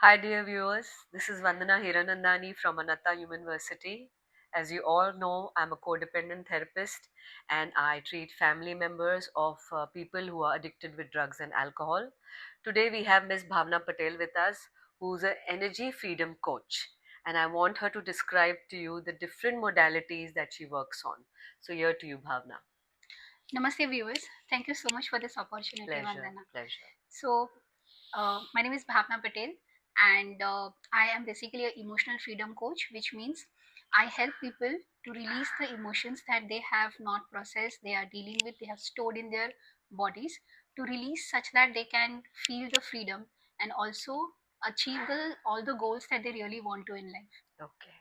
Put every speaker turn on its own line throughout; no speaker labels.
Hi, dear viewers. This is Vandana Hiranandani from Anatta University. As you all know, I'm a codependent therapist and I treat family members of people who are addicted with drugs and alcohol. Today, we have Ms. Bhavna Patel with us, who's an energy freedom coach. And I want her to describe to you the different modalities that she works on. So, here to you, Bhavna.
Namaste, viewers. Thank you so much for this opportunity,
Pleasure,
Vandana.
pleasure.
My name is Bhavna Patel, and I am basically an emotional freedom coach, which means I help people to release the emotions that they have not processed, they are dealing with, they have stored in their bodies, to release such that they can feel the freedom and also achieve all the goals that they really want to in life.
Okay.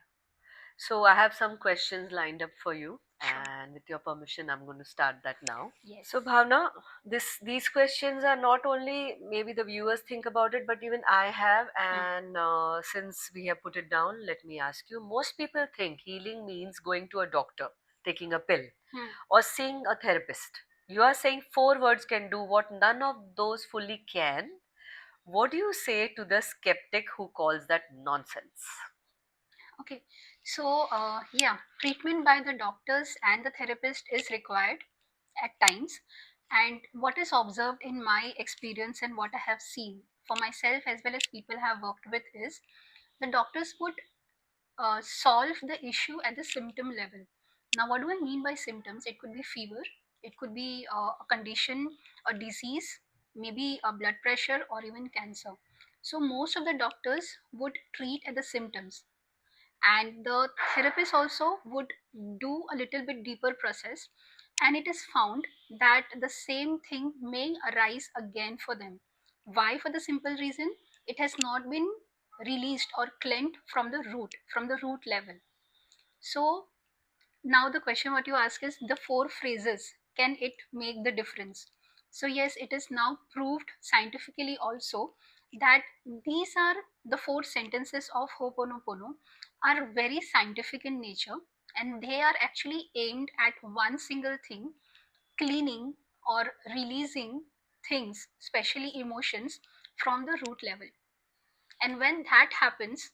So I have some questions lined up for you,
Sure.
and with your permission, I'm going to start that now.
Yes.
So Bhavna, these questions are not only maybe the viewers think about it, but even I have.
Hmm.
And since we have put it down, let me ask you. Most people think healing means going to a doctor, taking a pill,
Hmm.
or seeing a therapist. You are saying four words can do what none of those fully can. What do you say to the skeptic who calls that nonsense?
Okay, treatment by the doctors and the therapist is required at times. And what is observed in my experience and what I have seen for myself as well as people I have worked with is the doctors would solve the issue at the symptom level. Now, what do I mean by symptoms? It could be fever, it could be a condition, a disease, maybe a blood pressure, or even cancer. So, most of the doctors would treat at the symptoms, and the therapist also would do a little bit deeper process, and it is found that the same thing may arise again for them. Why? For the simple reason it has not been released or cleansed from the root level. So now the question what you ask is the four phrases, can it make the difference? So yes, it is now proved scientifically also that these are the four sentences of Ho'oponopono are very scientific in nature, and they are actually aimed at one single thing: cleaning or releasing things, especially emotions, from the root level. And when that happens,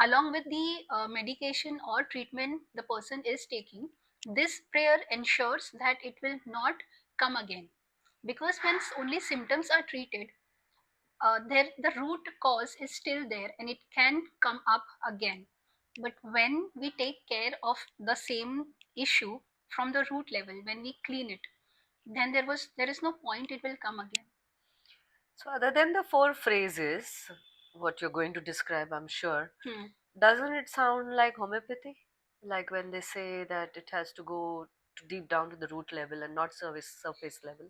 along with the medication or treatment the person is taking, this prayer ensures that it will not come again. Because when only symptoms are treated, the root cause is still there and it can come up again. But when we take care of the same issue from the root level, when we clean it, then there is no point it will come again.
So, other than the four phrases, what you're going to describe, I'm sure,
Hmm.
doesn't it sound like homeopathy? Like when they say that it has to go to deep down to the root level and not surface level.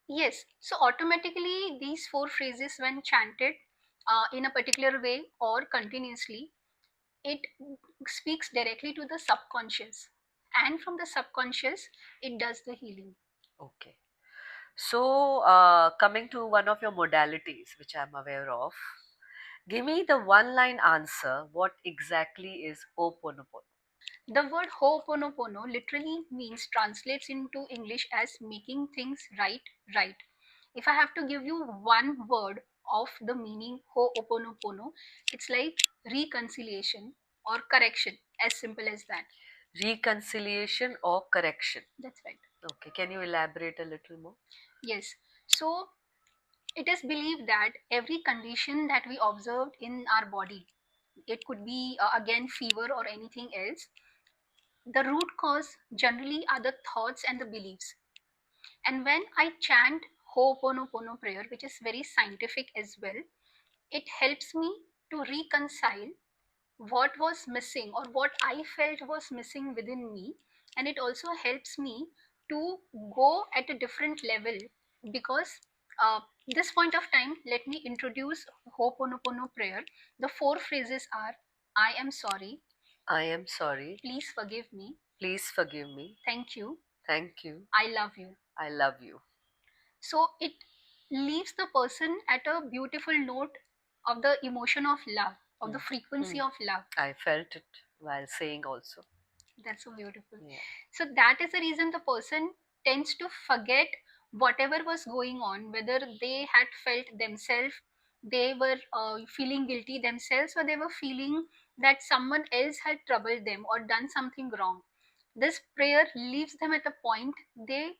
Yes, so automatically these four phrases, when chanted in a particular way or continuously, it speaks directly to the subconscious. And from the subconscious, it does the healing.
Okay. So, coming to one of your modalities, which I'm aware of, give me the one line answer. What exactly is Oponopono?
The word Ho'oponopono literally means, translates into English as making things right. If I have to give you one word of the meaning Ho'oponopono, it's like reconciliation or correction, as simple as that.
Reconciliation or correction?
That's right.
Okay. Can you elaborate a little more?
Yes. So it is believed that every condition that we observed in our body, it could be again fever or anything else, the root cause generally are the thoughts and the beliefs. And when I chant Ho'oponopono prayer, which is very scientific as well, it helps me to reconcile what was missing or what I felt was missing within me. And it also helps me to go at a different level, because this point of time, let me introduce Ho'oponopono prayer. The four phrases are: I am sorry,
I am sorry.
please forgive me,
Please forgive me.
thank you,
Thank you.
I love you.
I love you.
So it leaves the person at a beautiful note of the emotion of love, of the
Hmm.
frequency
Hmm.
of love.
I felt it while saying also.
That's so beautiful.
Yeah.
So that is the reason the person tends to forget whatever was going on, whether they had felt themselves they were feeling guilty themselves, or they were feeling that someone else had troubled them or done something wrong. This prayer leaves them at a point they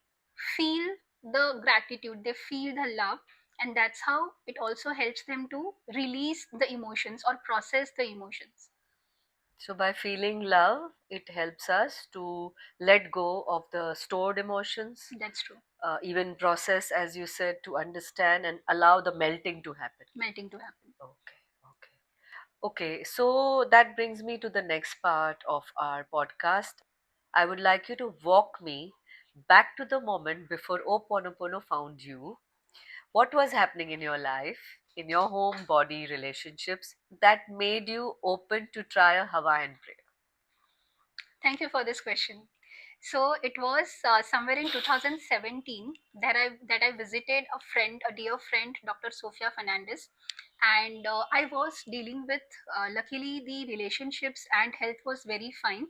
feel the gratitude, they feel the love, and that's how it also helps them to release the emotions or process the emotions.
So, by feeling love, it helps us to let go of the stored emotions,
That's true.
even process, as you said, to understand and allow the melting to happen.
Melting to happen.
Okay, okay. Okay, so that brings me to the next part of our podcast. I would like you to walk me back to the moment before Oponopono found you. What was happening in your life, in your home, body, relationships that made you open to try a Hawaiian prayer?
Thank you for this question. So it was somewhere in 2017 that I visited a friend, a dear friend, Dr. Sofia Fernandez, and I was dealing with. Luckily, the relationships and health was very fine.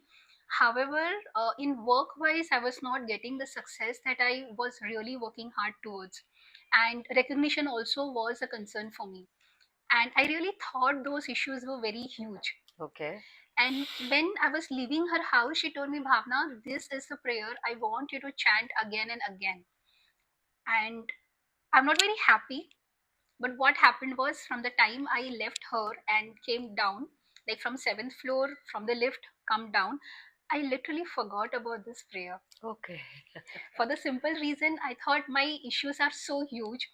However, in work-wise, I was not getting the success that I was really working hard towards, and recognition also was a concern for me. And I really thought those issues were very huge.
Okay.
And when I was leaving her house, she told me, Bhavna, this is the prayer I want you to chant again and again. And I'm not very happy. But what happened was, from the time I left her and came down, like from seventh floor, from the lift, come down, I literally forgot about this prayer.
Okay.
For the simple reason, I thought my issues are so huge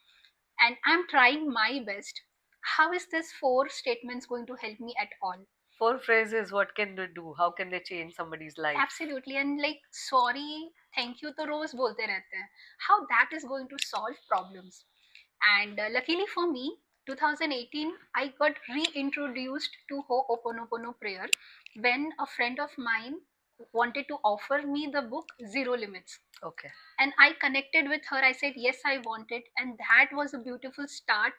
and I'm trying my best. How is this four statements going to help me at all?
Four phrases, what can they do? How can they change somebody's life?
Absolutely. And like, sorry, thank you, to रोज बोलते रहते हैं. How that is going to solve problems? And luckily for me, 2018, I got reintroduced to Ho'oponopono prayer when a friend of mine wanted to offer me the book Zero Limits.
Okay.
And I connected with her. I said, yes, I want it. And that was a beautiful start,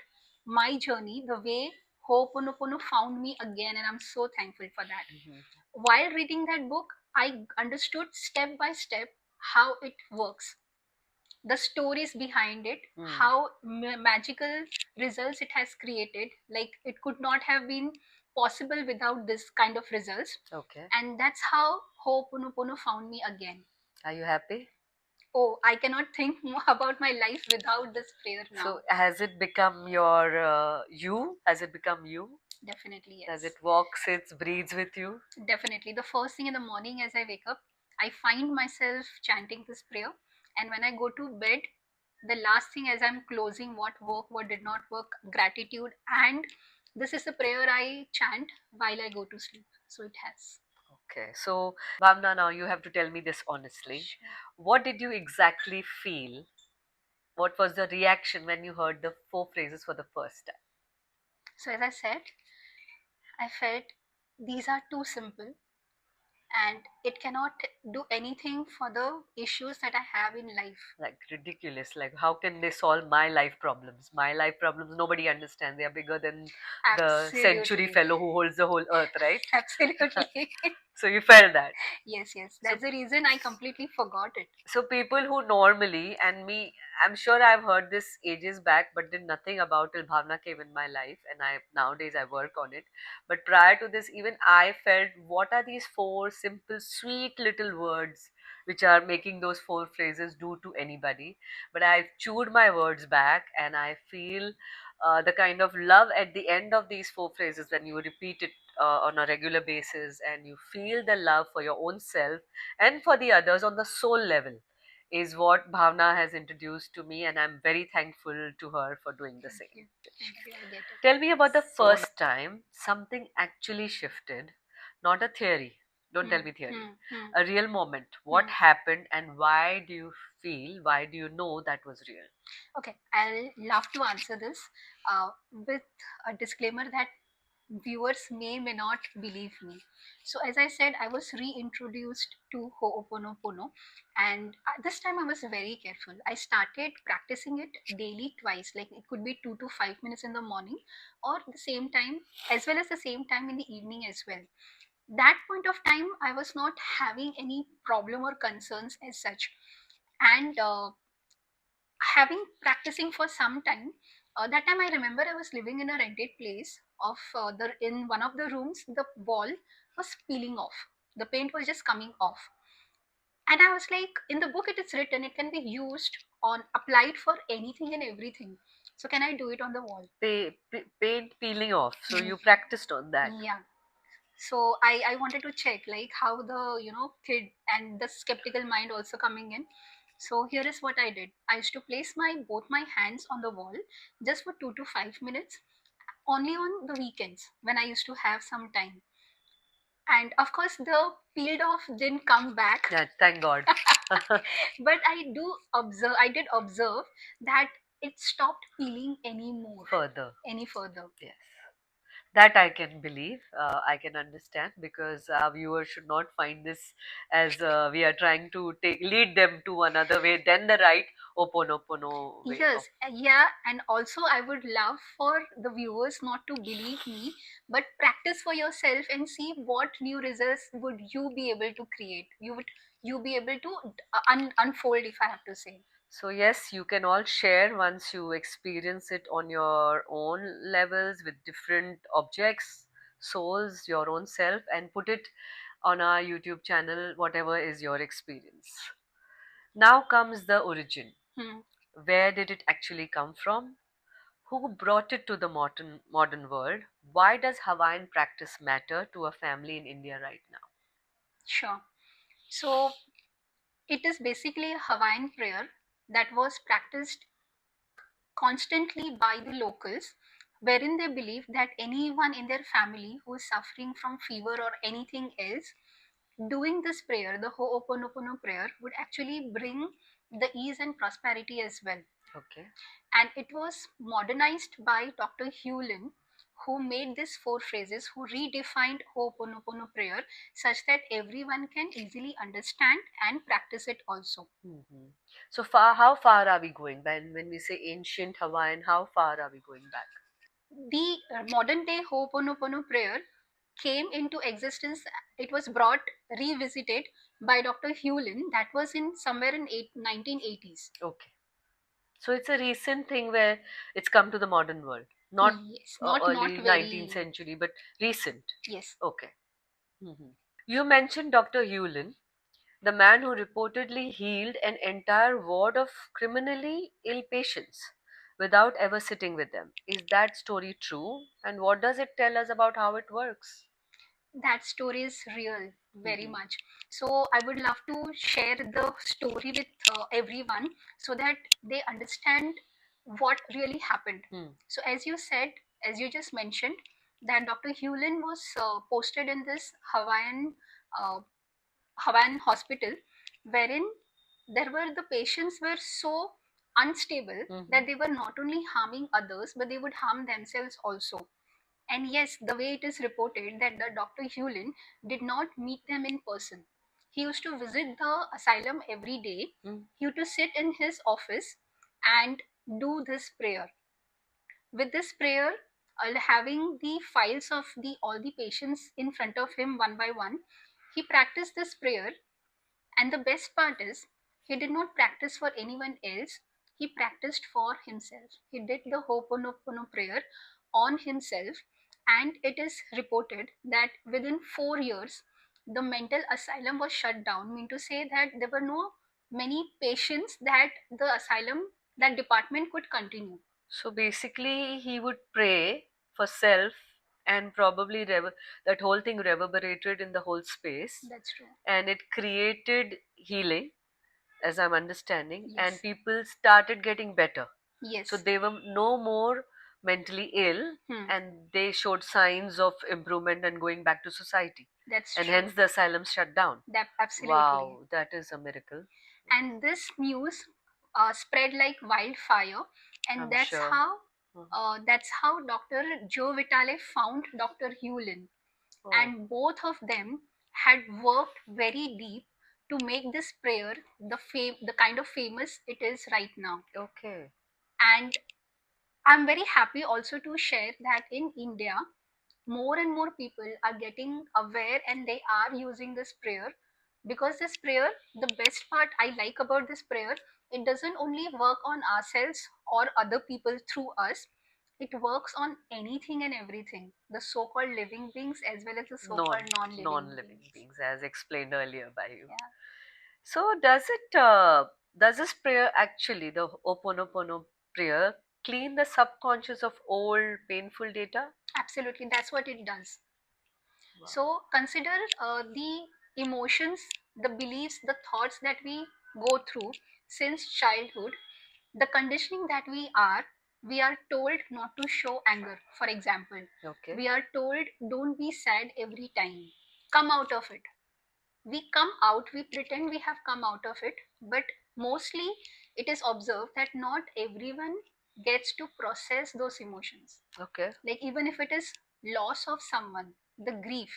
my journey, the way Ho'oponopono found me again. And I'm so thankful for that.
Mhm.
While reading that book, I understood step by step how it works, the stories behind it, how magical results it has created. Like, it could not have been possible without this kind of results.
Okay.
And that's how Ho'oponopono found me again.
Are you happy?
Oh, I cannot think more about my life without this prayer now.
So, has it become your you? Has it become you?
Definitely,
Does
yes.
it walk, sits, breathes with you?
Definitely. The first thing in the morning as I wake up, I find myself chanting this prayer. And when I go to bed, the last thing as I'm closing, what worked, what did not work, gratitude. And this is the prayer I chant while I go to sleep. So it has.
Okay. So, Bhavna, now you have to tell me this honestly.
Sure.
What did you exactly feel? What was the reaction when you heard the four phrases for the first time?
So as I said, I felt these are too simple and it cannot do anything for the issues that I have in life.
Like ridiculous. Like, how can they solve my life problems? My life problems, nobody understands. They are bigger than the century
Absolutely.
fellow who holds the whole earth, right?
Absolutely.
So you felt that.
Yes, yes.
So
That's the reason I completely forgot it.
so people who normally, and me, I'm sure I've heard this ages back but did nothing about till Bhavna came in my life, and I nowadays I work on it. But prior to this, even I felt, what are these four simple sweet little words which are making those four phrases do to anybody? But I've chewed my words back, and I feel the kind of love at the end of these four phrases when you repeat it on a regular basis, and you feel the love for your own self and for the others on the soul level, is what Bhavna has introduced to me, and I'm very thankful to her for doing the
Thank
same.
you. Thank you. I get it.
Tell me about the first time something actually shifted, not a theory. Don't tell me theory. A real moment. What happened, and why do you feel, why do you know that was real?
Okay, I'll love to answer this with a disclaimer that viewers may not believe me. So as I said, I was reintroduced to Ho'oponopono, and this time I was very careful. I started practicing it daily twice, like it could be 2 to 5 minutes in the morning, or the same time, as well as the same time in the evening as well. That point of time, I was not having any problem or concerns as such, and having practicing for some time, That time I remember I was living in a rented place. Of the in one of the rooms, the wall was peeling off. The paint was just coming off, and I was like, in the book it is written it can be used on applied for anything and everything. So can I do it on the wall?
Paint peeling off. So
Mm,
you practiced on that.
yeah. So I wanted to check like how the kid and the skeptical mind also coming in. So here is what I did. I used to place my both my hands on the wall just for 2 to 5 minutes, only on the weekends when I used to have some time. And of course, the peeled off didn't come back.
Yeah, thank God.
But I did observe that it stopped peeling anymore,
Further.
any further.
Yes. That I can believe. I can understand because our viewers should not find this as we are trying to lead them to another way than the right Oponopono way of.
Yes, yeah, and also I would love for the viewers not to believe me, but practice for yourself and see what new results would you be able to create. You be able to unfold, if I have to say.
So yes, you can all share once you experience it on your own levels with different objects, souls, your own self, and put it on our YouTube channel, whatever is your experience. Now comes the origin.
Hmm,
Where did it actually come from? Who brought it to the modern world? Why does Hawaiian practice matter to a family in India right now?
sure. So it is basically a Hawaiian prayer that was practiced constantly by the locals, wherein they believe that anyone in their family who is suffering from fever or anything else, doing this prayer, the Ho'oponopono prayer, would actually bring the ease and prosperity as well.
Okay.
And it was modernized by Dr. Hewlin, who made these four phrases, who redefined Ho'oponopono prayer such that everyone can easily understand and practice it also.
Hmm. So far, how far are we going? When we say ancient Hawaiian, how far are we going back?
The modern day Ho'oponopono prayer came into existence. It was brought, revisited by Dr. Hewlin. That was in somewhere in 1980s.
Okay. So it's a recent thing where it's come to the modern world, not
Yes, not
early 19th
very.
century, but recent.
Yes,
Okay. Hmm. You mentioned Dr. Hewlin, the man who reportedly healed an entire ward of criminally ill patients without ever sitting with them. Is that story true? And what does it tell us about how it works?
that story is real, very
Hmm.
much. So I would love to share the story with everyone so that they understand what really happened.
Hmm.
So as you said, as you just mentioned, that Dr. Hewlin was posted in this uh, Hawaiian hospital, wherein there were the patients were so unstable
Hmm.
that they were not only harming others but they would harm themselves also. And yes, the way it is reported that the Dr. Hewlin did not meet them in person. He used to visit the asylum every day.
Hmm.
He used to sit in his office and do this prayer. With this prayer, having the files of the all the patients in front of him one by one, he practiced this prayer. And the best part is, he did not practice for anyone else, he practiced for himself. He did the Ho'oponopono prayer on himself, and it is reported that within 4 years, the mental asylum was shut down. Mean to say that there were no many patients that the asylum, that department could continue.
So basically, he would pray for self, and probably that whole thing reverberated in the whole space,
That's true.
and it created healing, as I'm understanding, and
Yes.
people started getting better. So
Yes.
they were no more mentally ill,
Hmm.
and they showed signs of improvement and going back to society.
That's
And
true.
hence the asylum shut down.
That absolutely.
Wow, that is a miracle.
And this news spread like wildfire, and
I'm sure.
that's how Dr. Joe Vitale found Dr. Hewlin,
Oh,
and both of them had worked very deep to make this prayer the kind of famous it is right now.
okay.
And I'm very happy also to share that in India, more and more people are getting aware and they are using this prayer, because this prayer, the best part I like about this prayer It doesn't only work on ourselves or other people through us, it works on anything and everything, the so called living beings as well as the so
Non
called non living
non-living
beings.
beings, as explained earlier by you.
Yeah,
So does this prayer actually, the Oponopono prayer, clean the subconscious of old painful data?
absolutely. That's what it does.
Wow.
So consider the emotions, the beliefs, the thoughts that we go through since childhood, the conditioning that we are told not to show anger. For example,
Okay.
we are told don't be sad every time. Come out of it. We come out, we pretend we have come out of it, but mostly it is observed that not everyone gets to process those emotions.
Okay.
Like even if it is loss of someone, the grief,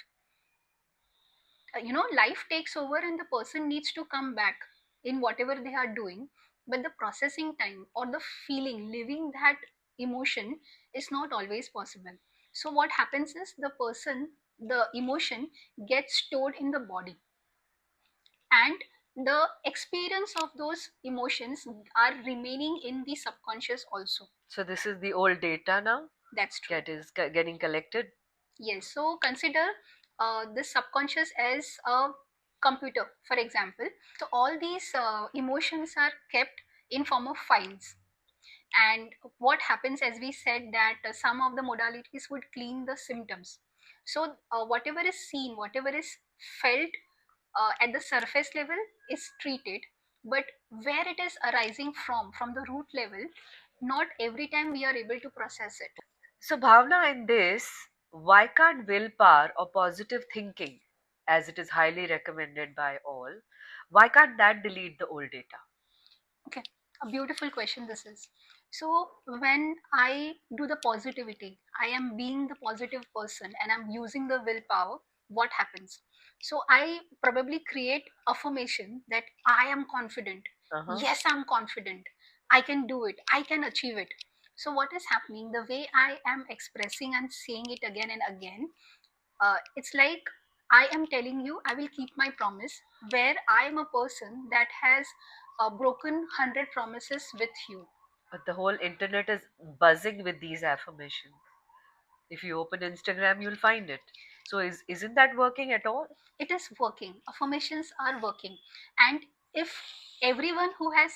life takes over and the person needs to come back in whatever they are doing, but the processing time or the feeling living that emotion is not always possible. So what happens is the emotion gets stored in the body, and the experience of those emotions are remaining in the subconscious also.
So this is the old data now
That's true.
that is getting collected.
Yes, so consider the subconscious as a computer, for example. So all these emotions are kept in form of files. And what happens, as we said, that some of the modalities would clean the symptoms. So whatever is seen, whatever is felt at the surface level is treated, but where it is arising from the root level, not every time we are able to process it.
So Bhavna, in this, why can't willpower or positive thinking, as it is highly recommended by all, why can't that delete the old data?
Okay, a beautiful question this is. So, when I do the positivity, I am being the positive person and I'm using the willpower, what happens? So, I probably create affirmation that I am confident.
Uh-huh.
Yes, I'm confident. I can do it. I can achieve it. So, what is happening? The way I am expressing and saying it again and again, it's like I am telling you I will keep my promise, where I am a person that has broken 100 promises with you.
But the whole internet is buzzing with these affirmations. If you open Instagram, you'll find it. So isn't that working at all?
It is working. Affirmations are working. And if everyone who has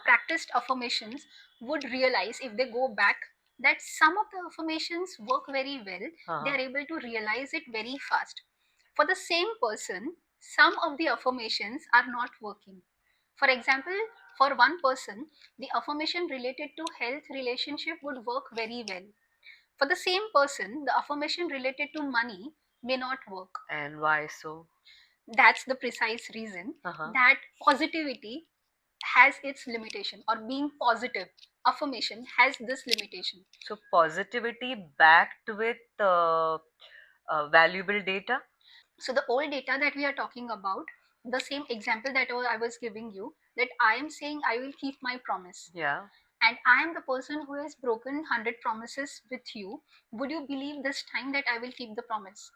practiced affirmations would realize, if they go back, that some of the affirmations work very well, they
Uh-huh.
are able to realize it very fast. For the same person, some of the affirmations are not working. For example, for one person, the affirmation related to health relationship would work very well. For the same person, the affirmation related to money may not work.
And why so?
That's the precise reason
Uh-huh.
that positivity has its limitation, or being positive affirmation has this limitation.
So positivity backed with valuable data.
So the old data that we are talking about, the same example that I was giving you, that I am saying I will keep my promise,
Yeah.
and I am the person who has broken 100 promises with you, would you believe this time that I will keep the promise?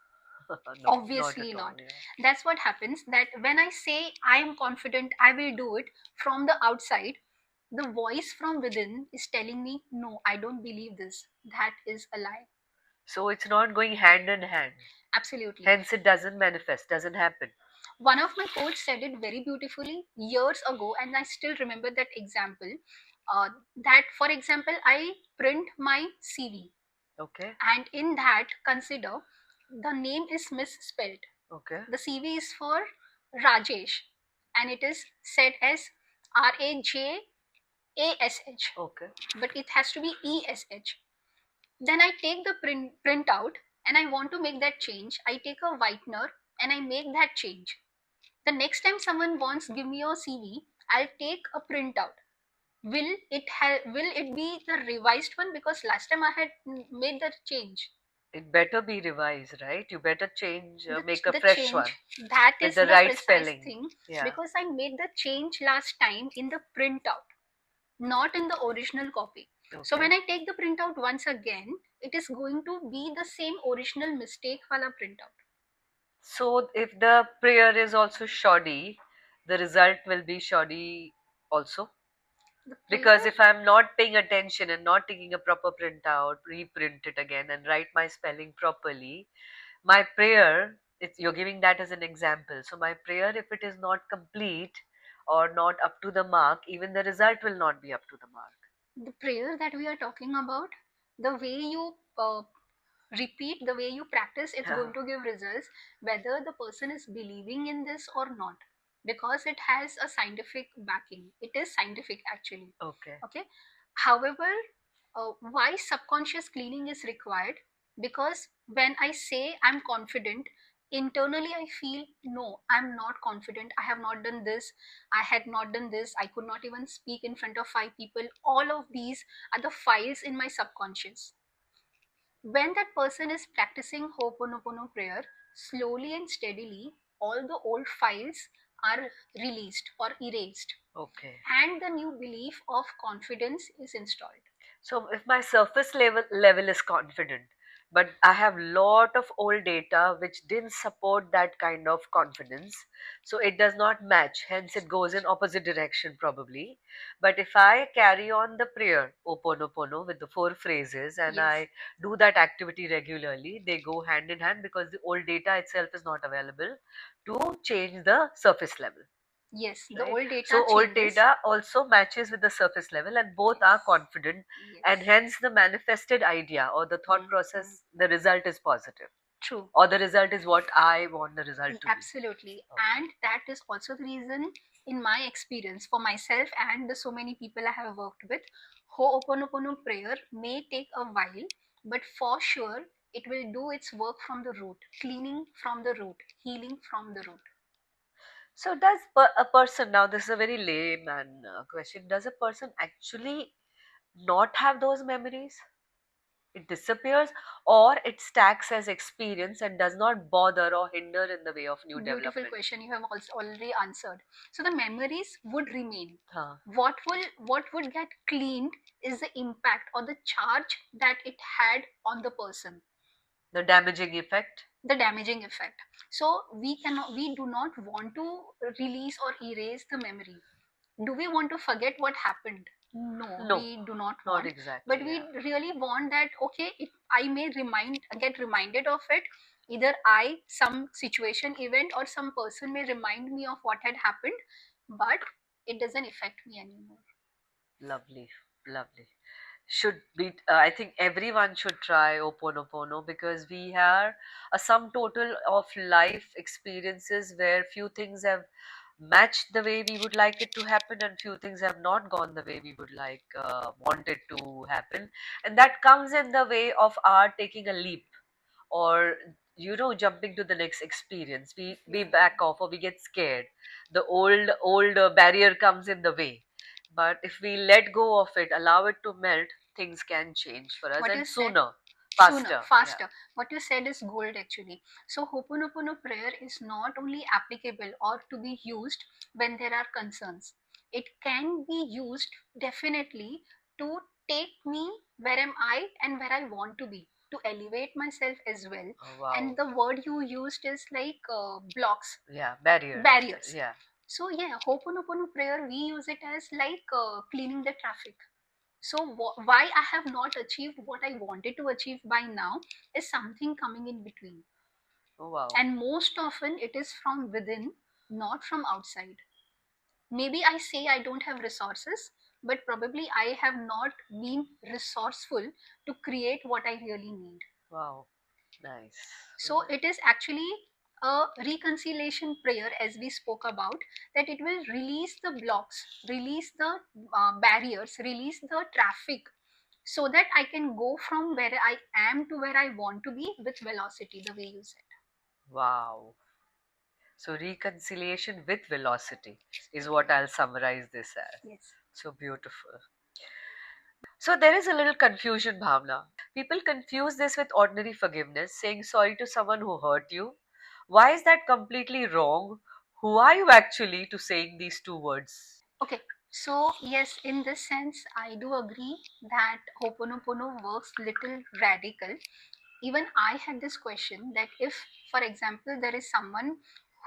No, not
Obviously
at all.
not.
Yeah.
That's what happens, that when I say I am confident I will do it, from the outside the voice from within is telling me no, I don't believe this, that is a lie.
So it's not going hand in hand.
Absolutely.
Hence, it doesn't manifest, doesn't happen.
One of my coach said it very beautifully years ago, and I still remember that example. That, for example, I print my CV,
Okay.
and in that, consider the name is misspelled.
Okay.
The CV is for Rajesh, and it is said as Rajash,
Okay.
but it has to be ESH. Then I take the print out and I want to make that change. I take a whitener and I make that change. The next time someone wants give me your CV, I'll take a printout. Will it be the revised one, because last time I had made that change?
It better be revised, right? You better change, make a
The
fresh one
change, that
with
is
the
the
right
precise
spelling.
thing,
Yeah.
because I made the change last time in the printout, not in the original copy. So
Okay.
when I take the printout once again, it is going to be the same original mistake wala printout.
So if the prayer is also shoddy, the result will be shoddy also.
The
Because
prayer,
if I'm not paying attention and not taking a proper printout, reprint it again and write my spelling properly, my prayer, you're giving that as an example. So my prayer, if it is not complete or not up to the mark, even the result will not be up to the mark.
the prayer that we are talking about, the way you repeat, the way you practice, it's
Yeah.
going to give results whether the person is believing in this or not, because it has a scientific backing. It is scientific actually.
Okay.
Okay. However, why subconscious cleaning is required? Because when I say I'm confident, internally I feel no, I'm not confident. I have not done this. I had not done this. I could not even speak in front of five people. All of these are the files in my subconscious. When that person is practicing Ho'oponopono prayer, slowly and steadily, all the old files are released or erased,
Okay.
and the new belief of confidence is installed.
So if my surface level is confident, but I have lot of old data which didn't support that kind of confidence, so it does not match. Hence, it goes in opposite direction probably. But if I carry on the prayer Oponopono with the four phrases and
Yes,
I do that activity regularly, they go hand in hand because the old data itself is not available to change the surface level,
yes, the
right?
old data
So old
changes.
data also matches with the surface level, and both are confident, and
Yes,
hence the manifested idea or the thought
mm.
process, the result is positive,
True.
or the result is what I want the result to be.
Absolutely.
Okay.
And that is also the reason, in my experience, for myself and the so many people I have worked with, Ho'oponopono prayer may take a while, but for sure it will do its work from the root, cleaning from the root, healing from the root.
So does a person, now this is a very layman question, does a person actually not have those memories? It disappears, or it stacks as experience and does not bother or hinder in the way of new
Beautiful
development?
question you have also already answered. So the memories would remain.
Huh.
What would get cleaned is the impact or the charge that it had on the person,
The damaging effect.
the damaging effect. So we do not want to release or erase the memory. Do we want to forget what happened? No,
No,
we do not
not
want. But
exactly.
we
Yeah.
really want that, okay, I may get reminded of it. Either I, some situation, event, or some person may remind me of what had happened, but it doesn't affect me anymore.
Lovely, lovely. Should be, I think everyone should try Oponopono because we are a sum total of life experiences where few things have matched the way we would like it to happen and few things have not gone the way we would like want it to happen. And that comes in the way of our taking a leap or jumping to the next experience. We back off or we get scared. The old barrier comes in the way, but if we let go of it, allow it to melt, things can change for us
What you
and
said,
sooner,
sooner,
faster. Yeah.
faster. What you said is gold actually. So Ho'oponopono prayer is not only applicable or to be used when there are concerns. It can be used definitely to take me where am I and where I want to be, to elevate myself as well.
Oh,
And
wow.
the word you used is like blocks,
Yeah, barriers.
barriers.
Yeah.
So yeah, Ho'oponopono prayer we use it as like cleaning the traffic. So why I have not achieved what I wanted to achieve by now is something coming in between,
Oh, wow.
and most often it is from within, not from outside. Maybe I say I don't have resources, but probably I have not been resourceful to create what I really need.
Wow. Nice.
So it is actually a reconciliation prayer, as we spoke about, that it will release the blocks, release the barriers, release the traffic, so that I can go from where I am to where I want to be with velocity, the way you said.
Wow. So reconciliation with velocity is what I'll summarize this as.
Yes.
So beautiful. So there is a little confusion, Bhavna. People confuse this with ordinary forgiveness, saying sorry to someone who hurt you. Why is that completely wrong? Who are you actually to saying these two words?
Okay. So yes, in this sense, I do agree that Ho'oponopono works little radical. Even I had this question that if, for example, there is someone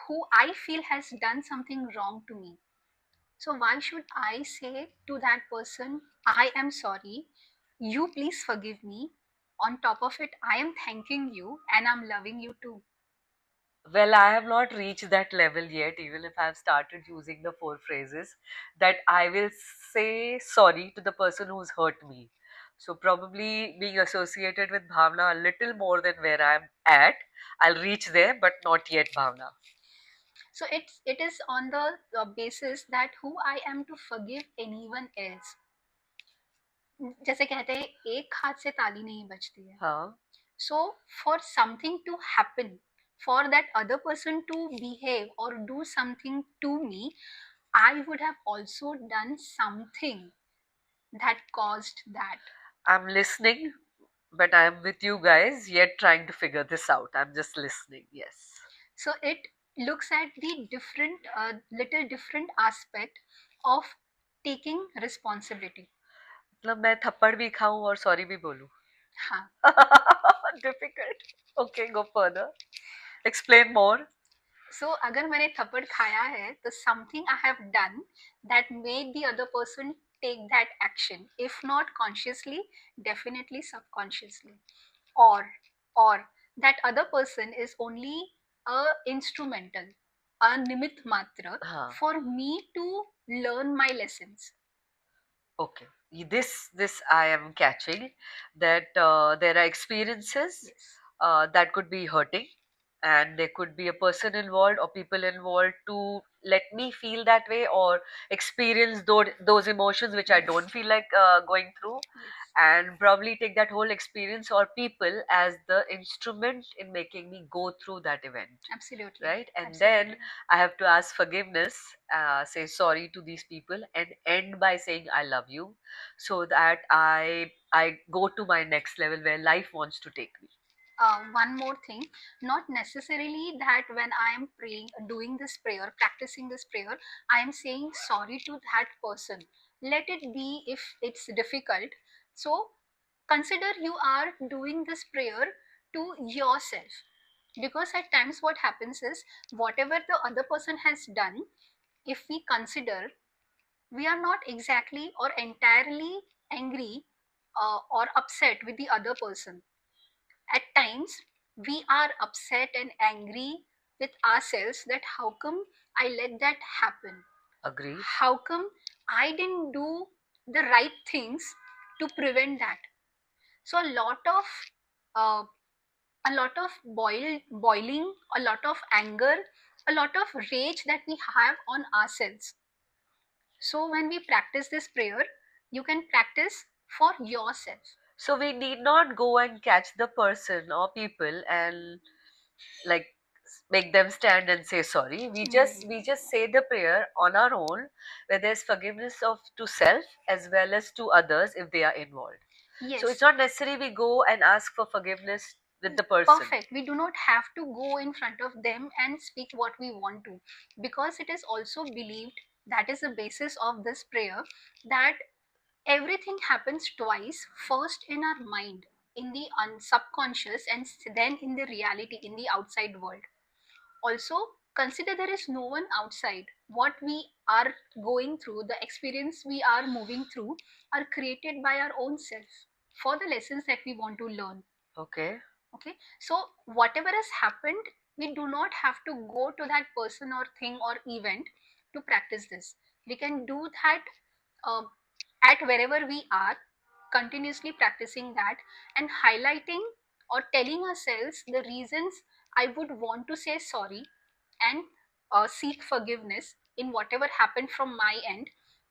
who I feel has done something wrong to me, So why should I say to that person, I am sorry, you please forgive me? On top of it, I am thanking you and I'm loving you too.
Well, I have not reached that level yet, even if I've started using the four phrases that I will say sorry to the person who's hurt me. So, probably being associated with Bhavna a little more than where I'm at, I'll reach there, but not yet, Bhavna.
So it is on the basis that who I am to forgive anyone else. जैसे कहते हैं एक हाथ से ताली नहीं बजती है.
Huh?
So for something to happen, for that other person to behave or do something to me, I would have also done something that caused that.
I'm listening, but I'm with you guys, yet trying to figure this out. I'm just listening, yes.
So it looks at the different, little different aspect of taking responsibility.
मतलब मैं थप्पड़ भी खाऊं और sorry भी बोलूं.
हाँ.
Difficult. Okay, go further. Explain more.
So अगर मैंने थप्पड़ खाया है तो something I have done that made the other person take that action, if not consciously, definitely subconsciously. Or or that other person is only a instrumental, a nimit matra
हाँ.
for me to learn my lessons.
Okay. This I am catching that there are experiences
Yes,
that could be hurting, and there could be a person involved or people involved to let me feel that way or experience those emotions which I don't feel like going through,
yes,
and probably take that whole experience or people as the instrument in making me go through that event,
absolutely,
right? And then
absolutely.
I have to ask forgiveness, say sorry to these people, and end by saying I love you, so that I go to my next level where life wants to take me.
One more thing, not necessarily that when I am praying, doing this prayer, practicing this prayer, I am saying sorry to that person. Let it be if it's difficult. So consider you are doing this prayer to yourself, because at times what happens is whatever the other person has done, if we consider, we are not exactly or entirely angry or upset with the other person. At times we are upset and angry with ourselves that how come I let that happen,
Agreed.
how come I didn't do the right things to prevent that. So uh, a lot of boiling, a lot of anger, a lot of rage that we have on ourselves. So when we practice this prayer, you can practice for yourself.
So we need not go and catch the person or people and like make them stand and say sorry. We just say the prayer on our own, where there's forgiveness of to self as well as to others if they are involved. So it's
Yes,
not necessary we go and ask for forgiveness with the person.
perfect. We do not have to go in front of them and speak what we want to, because it is also believed, that is the basis of this prayer, that everything happens twice, first in our mind, in the subconscious, and then in the reality, in the outside world. Also consider there is no one outside. What we are going through, the experience we are moving through, are created by our own self for the lessons that we want to learn.
Okay.
Okay, so whatever has happened, we do not have to go to that person or thing or event to practice this. We can do that uh, at wherever we are, continuously practicing that and highlighting or telling ourselves the reasons I would want to say sorry and seek forgiveness in whatever happened from my end,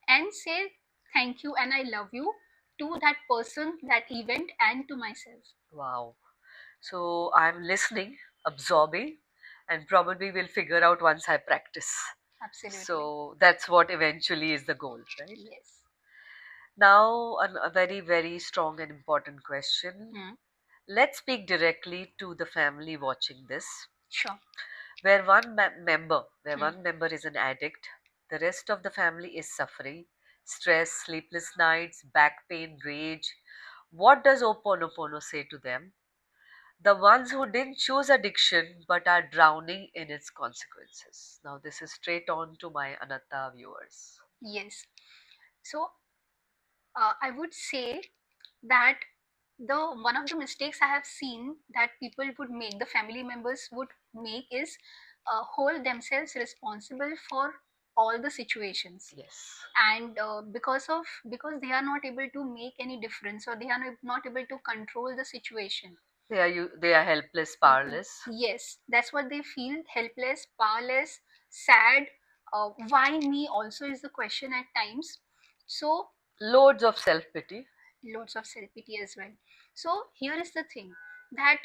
and say thank you and I love you to that person, that event, and to myself.
Wow. So I'm listening, absorbing, and probably will figure out once I practice.
Absolutely.
So that's what eventually is the goal, right?
Yes.
Now, a very, very strong and important question.
Hmm.
Let's speak directly to the family watching this.
Sure.
Where
Hmm.
one member is an addict, the rest of the family is suffering, stress, sleepless nights, back pain, rage. What does Oponopono say to them? The ones who didn't choose addiction but are drowning in its consequences. Now, this is straight on to my Anatta viewers.
Yes. So I would say that the one of the mistakes I have seen that people would make, the family members would make, is hold themselves responsible for all the situations.
Yes.
And because they are not able to make any difference, or they are not able to control the situation.
They are helpless,
Mhm.
powerless.
Yes, that's what they feel: helpless, powerless, sad. Why me also is the question at times. So
Loads of self pity.
loads of self pity as well. So here is the thing, that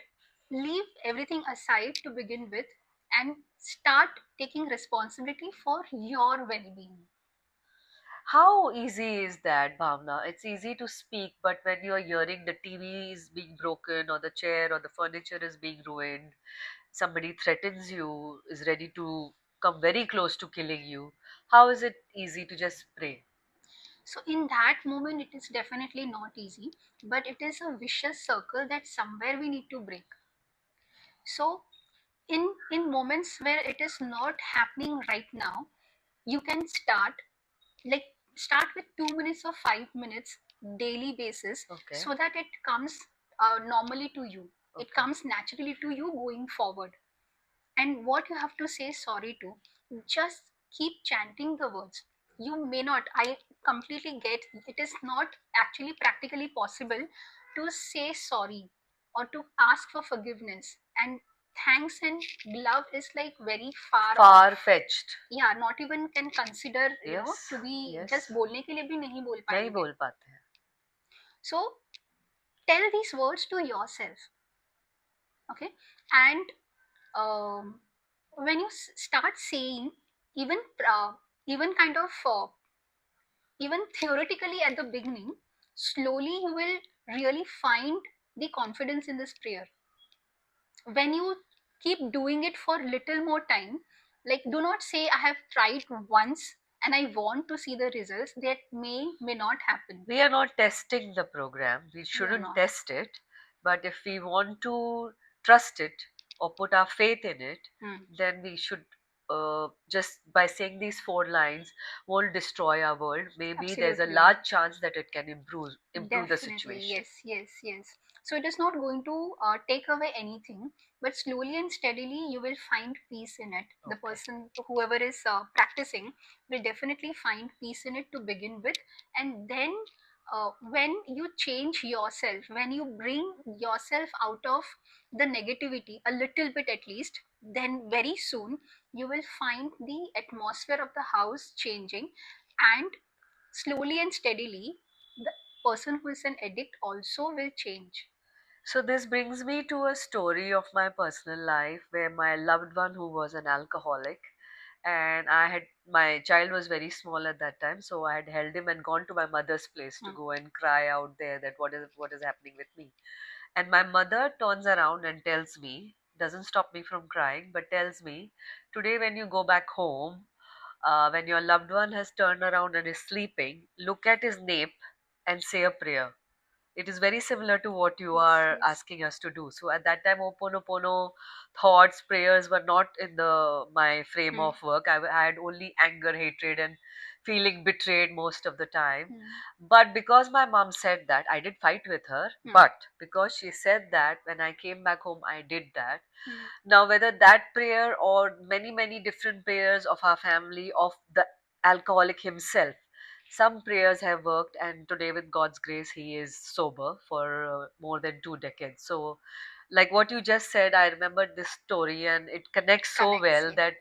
leave everything aside to begin with, and start taking responsibility for your well being.
How easy is that, Bhavna? It's easy to speak, but when you're hearing the TV is being broken, or the chair or the furniture is being ruined, somebody threatens you, is ready to come very close to killing you, how is it easy to just pray?
So, in that moment, it is definitely not easy, but it is a vicious circle that somewhere we need to break. So, in moments where it is not happening right now, you can start, like, start with 2 minutes or 5 minutes daily basis,
Okay,
so that it comes normally to you, it
okay.
comes naturally to you going forward. And what you have to say sorry to, just keep chanting the words. You may not, I completely get, it is not actually practically possible to say sorry or to ask for forgiveness and thanks and love is like very far off.
Far fetched.
Yeah, not even can consider,
Yes,
to be,
yes.
just बोलने के लिए भी नहीं बोल
नहीं
पाएंगे.
बोल पाते हैं.
So tell these words to yourself, okay? And when you start saying, even even kind of even theoretically at the beginning, slowly you will really find the confidence in this prayer. When you keep doing it for little more time, like, do not say I have tried once and I want to see the results. That may not happen.
We are not testing the program. We
We are
shouldn't
not.
test it. But if we want to trust it or put our faith in it,
Hmm.
then we should, just by saying these four lines, won't destroy our world. Maybe there's a
Absolutely.
large chance that it can improve the
Definitely,
situation.
yes, yes, yes. So it is not going to take away anything, but slowly and steadily you will find peace in it. The
Okay.
person, whoever is practicing, will definitely find peace in it to begin with. And then when you change yourself, when you bring yourself out of the negativity a little bit at least, then very soon you will find the atmosphere of the house changing, and slowly and steadily the person who is an addict also will change.
So this brings me to a story of my personal life where my loved one who was an alcoholic, and I had, my child was very small at that time, so I had held him and gone to my mother's place to
Hmm.
go and cry out there that what is happening with me. And my mother turns around and tells me, doesn't stop me from crying, but tells me, today when you go back home, when your loved one has turned around and is sleeping, look at his nape and say a prayer. It is very similar to what you
Yes,
are
yes.
asking us to do. So at that time, Oponopono thoughts, prayers were not in the my frame
Hmm.
of work. I had only anger, hatred, and feeling betrayed most of the time.
Hmm.
But because my mom said that, I did fight with her.
Hmm.
But because she said that, when I came back home, I did that.
Hmm.
Now, whether that prayer or many, many different prayers of our family, of the alcoholic himself, some prayers have worked, and today, with God's grace, he is sober for more than 2 decades. So, like what you just said, I remembered this story, and it connects so
Connects,
well
yeah.
that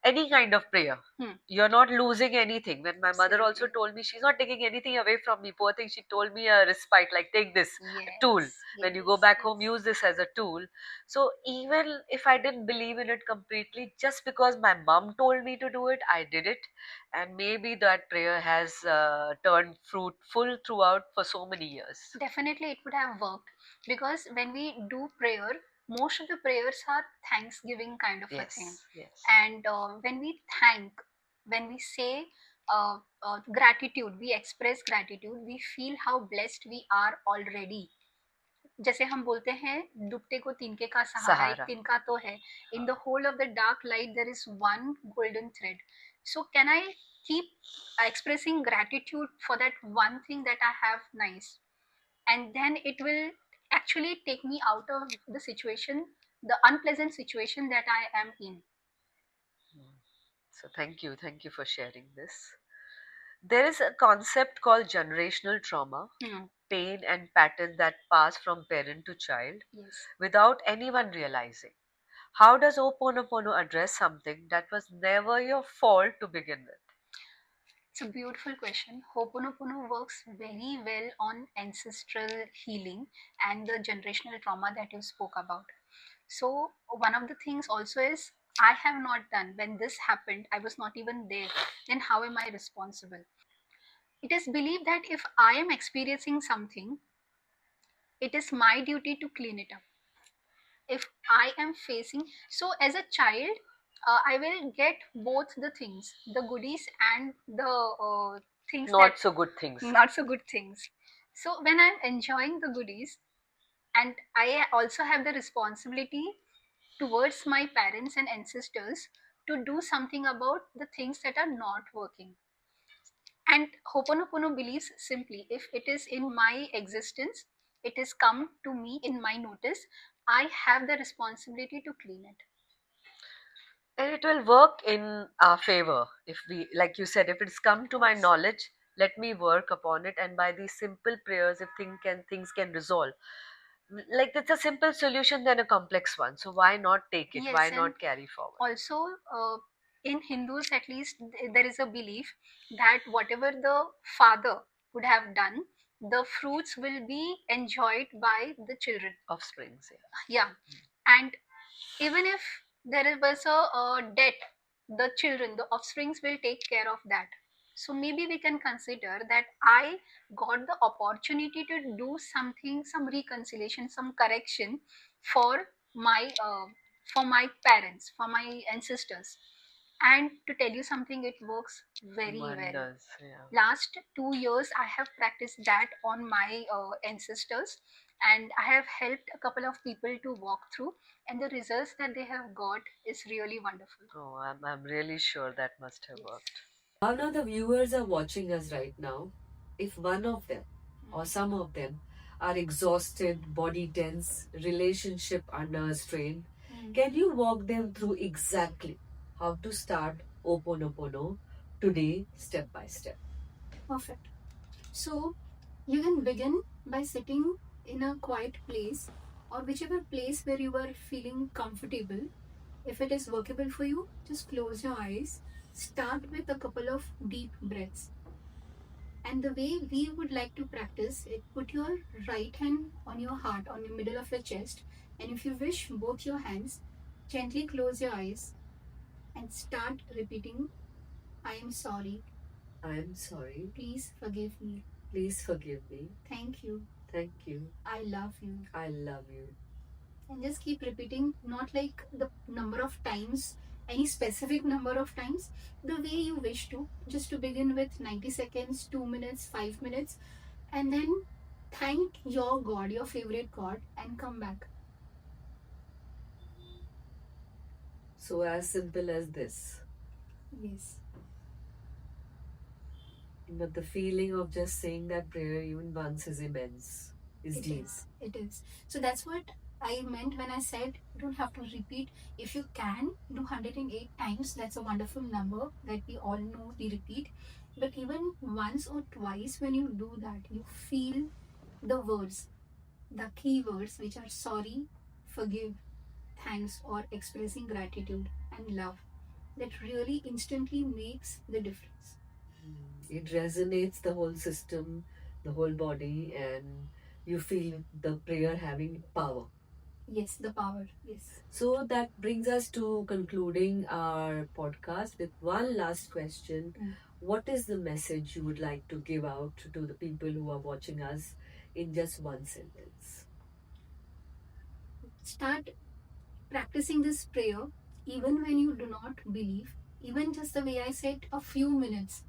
any kind of prayer,
Hmm.
you're not losing anything. When my mother also
Absolutely.
told me, she's not taking anything away from me. Poor thing, she told me a respite, like, take this tool.
Yes,
When you go
yes,
back home,
yes.
use this as a tool. So even if I didn't believe in it completely, just because my mom told me to do it, I did it. And maybe that prayer has turned fruitful throughout for so many years.
Definitely, it would have worked, because when we do prayer, most of the prayers are thanksgiving kind of a thing.
Yes, yes.
And when we thank, when we say gratitude, we express gratitude, we feel how blessed we are already. जैसे हम बोलते हैं, डूबते को तिनके का सहारा, एक
Sahara.
तिनका तो है. In the whole of the dark light there is one golden thread. So can I keep expressing gratitude for that one thing that I have nice, and then it will actually take me out of the situation, the unpleasant situation that I am in.
Mm. So thank you for sharing this. There is a concept called generational trauma,
Hmm.
pain and pattern that pass from parent to child
Yes.
without anyone realizing. How does Oponopono address something that was never your fault to begin with?
It's a beautiful question. Ho'oponopono works very well on ancestral healing and the generational trauma that you spoke about. So, one of the things also is I have not done. When this happened, I was not even there. Then, how am I responsible? It is believed that if I am experiencing something, it is my duty to clean it up. If I am facing, so as a child, I will get both the things, the goodies and the things that
Not so good things.
not so good things. So when I'm enjoying the goodies, and I also have the responsibility towards my parents and ancestors to do something about the things that are not working. And Ho'oponopono believes simply if it is in my existence, it is come to me in my notice, I have the responsibility to clean it.
And it will work in our favor if we, like you said, if it's come to my knowledge, let me work upon it. And by these simple prayers, if things can resolve. Like it's a simple solution than a complex one. So why not take it? Why
Yes, and
not carry forward?
also in Hindus at least there is a belief that whatever the father would have done, the fruits will be enjoyed by the children.
Offsprings, yeah.
Yeah, and even if there was a debt, the children, the offsprings will take care of that. So maybe we can consider that I got the opportunity to do something, some reconciliation, some correction for my parents, for my ancestors. And to tell you something, it works very well.
Wonders, yeah.
Last 2 years I have practiced that on my ancestors, and I have helped a couple of people to walk through, and the results that they have got is really wonderful.
Oh, I'm really sure that must have
Yes.
worked. Bhavna, the viewers are watching us right now. If one of them or some of them are exhausted, body tense, relationship under strain, can you walk them through exactly how to start Oponopono today, step by step?
Perfect. So you can begin by sitting in a quiet place or whichever place where you are feeling comfortable. If it is workable for you, just close your eyes. Start with a couple of deep breaths. And the way we would like to practice it, put your right hand on your heart, on the middle of your chest, and if you wish, both your hands, gently close your eyes and start repeating, I am sorry. I am sorry. Please forgive me. Please forgive me. Thank you. Thank you. I love you. I love you. And just keep repeating, not like the number of times, any specific number of times, the way you wish to, just to begin with 90 seconds, 2 minutes, 5 minutes, and then thank your god, your favorite god, and come back.
So, as simple as this.
Yes.
But the feeling of just saying that prayer even once is immense, is
It
deep.
is. It is. So that's what I meant when I said you don't have to repeat. If you can do 108 times, that's a wonderful number that we all know we repeat. But even once or twice, when you do that, you feel the words, the key words, which are sorry, forgive, thanks, or expressing gratitude and love. That really instantly makes the difference.
It resonates the whole system, the whole body, and you feel the prayer having power.
Yes, the power. Yes.
So that brings us to concluding our podcast with one last question. What is the message you would like to give out to the people who are watching us in just one sentence?
Start practicing this prayer even when you do not believe, even just the way I said, a few minutes.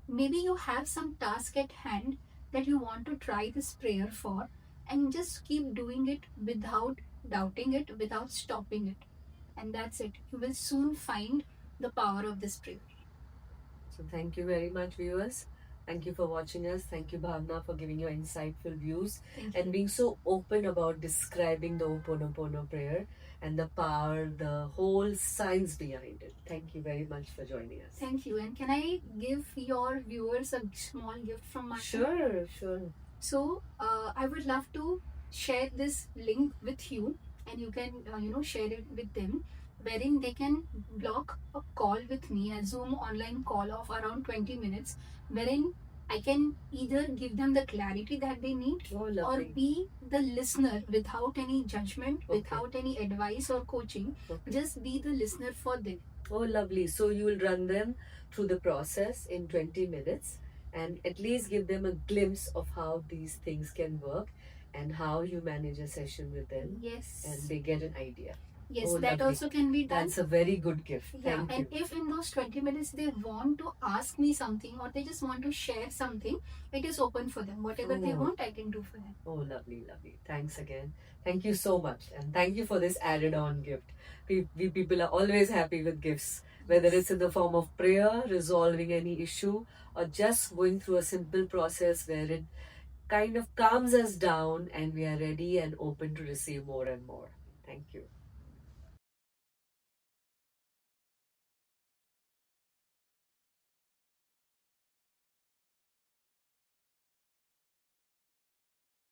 Maybe you have some task at hand that you want to try this prayer for, and just keep doing it without doubting it, without stopping it. And that's it. You will soon find the power of this prayer.
So thank you very much, viewers. Thank you for watching us. Thank you, Bhavna, for giving your insightful views and being so open about describing the Ho'oponopono prayer and the power, the whole science behind it. Thank you very much for joining us.
Thank you. And can I give your viewers a small gift from my side?
Sure, sure.
So I would love to share this link with you, and you can share it with them, wherein they can block a call with me, a Zoom online call of around 20 minutes, wherein I can either give them the clarity that they need,
Oh,
or
lovely.
be the listener without any judgment,
Okay.
without any advice or coaching.
Okay.
Just be the listener for them.
Oh, lovely. So you will run them through the process in 20 minutes and at least give them a glimpse of how these things can work and how you manage a session with them.
Yes.
And they get an idea.
Yes,
Oh,
that
lovely.
also can be done.
That's a very good gift.
Yeah,
Thank
and
you.
if in those 20 minutes they want to ask me something or they just want to share something, it is open for them. Whatever they
Oh.
want, I can do for them.
Oh, lovely, lovely. Thanks again. Thank you so much. And thank you for this added on gift. We people are always happy with gifts, whether it's in the form of prayer, resolving any issue, or just going through a simple process where it kind of calms us down and we are ready and open to receive more and more. Thank you.